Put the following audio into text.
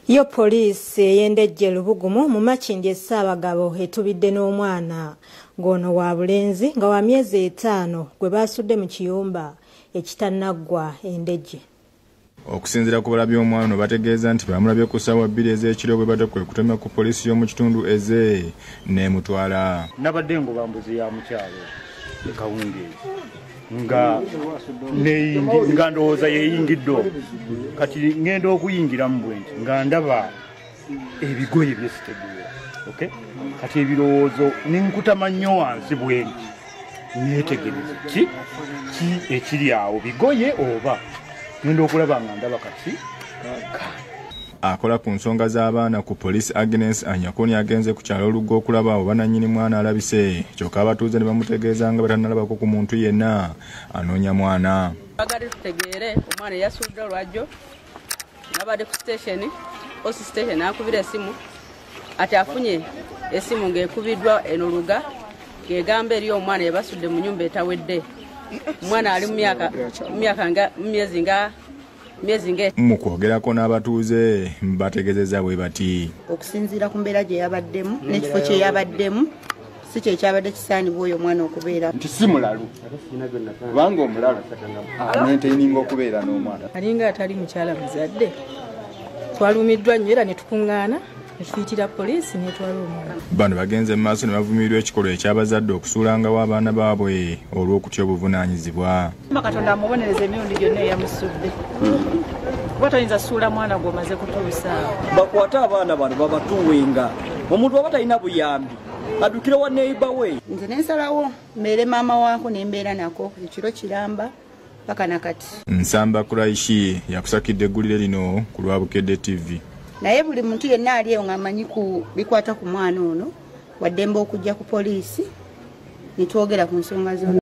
Yo poliisi eyendejje Lubugumu mu Makindye Ssaabagabo etubidde n'omwana ng'ono wa bulenzi nga wa myezi 5 gwe baasudde mu kiyumba ekitannaggwa endejje. Okusinziira ku balabi omwana bategeeza nti bamulabye ku ssaawa 2 ez'ekiro bwe bateekwe kutemya ku poliisi y'omu kitundu eze n'emutwala. Nabadde ng'obambuzi ya mukyalo ekawungeezi nga ndowooza yeeyingidde kati ngenda okuyingiramu bwenti nga ndaba ebigoye byesitegeera kati ebirowoozo ninkutama nnyo wansi bwenti neetegereza ki ekiri awo bigoye oba ngenda okulaba nga ndaba kati akola ku nsonga z'abaana ku Poliisi Agnes Anyakoni agenze ku kyalo Oluggo okulaba oba nannyini mwana alabise kyokka abatuuze ne bamutegeeza nga batannalabako ku muntu yenna anoonya mwana. Bagadde tutegeere omwana yasuuliddwa lwajjo nabadde ku Poliisi station akubira esimu ati afunye esimu ng'ekubiddwa enoluga ng'egamba eri omwana yebasudde mu nnyumba etawedde. Omwana ali myezi nga mu kwogerako n'abatuuze bategeezezza bwe bati okusinziira ku mbeera gye yabaddemu n'ekifo kye yabaddemu si kye kyabadde kisaanibwa oyo omwana okubeera nti si mulalu kubanga omulalu anenteininga okubeera n'omwana alinga atali mukyala muzadde. Twalumiddwa nnyo era ne tukuŋŋaana ne tuyitira poliisi n'etwala omwana. Bano bagenze mu maaso ne bavumirirwa ekikolwa eky'abazadde okusuulangawo abaana baabwe olw'okutya obuvunaanyizibwa. Katonda amubonereza emirundi gyonna eyamusudde. Kuba toyinza suula mwana gw'omaze kutuusa. Bakwate abaana bano babatuwenga. Omuntu aba talina buyambi addukire wa neighbor we. Nze nensalawo mbeere maama waako ne mbeera nako ekiro kiramba paka nakati. Nsamba Kuraishi yakusakidde eggulire lino ku lwa Bukedde TV. Naye buli muntu yenna ali eyo ng'amanyi ku bikwata ku mwana ono waddembe okujja ku poliisi ne twogera ku nsonga zonna.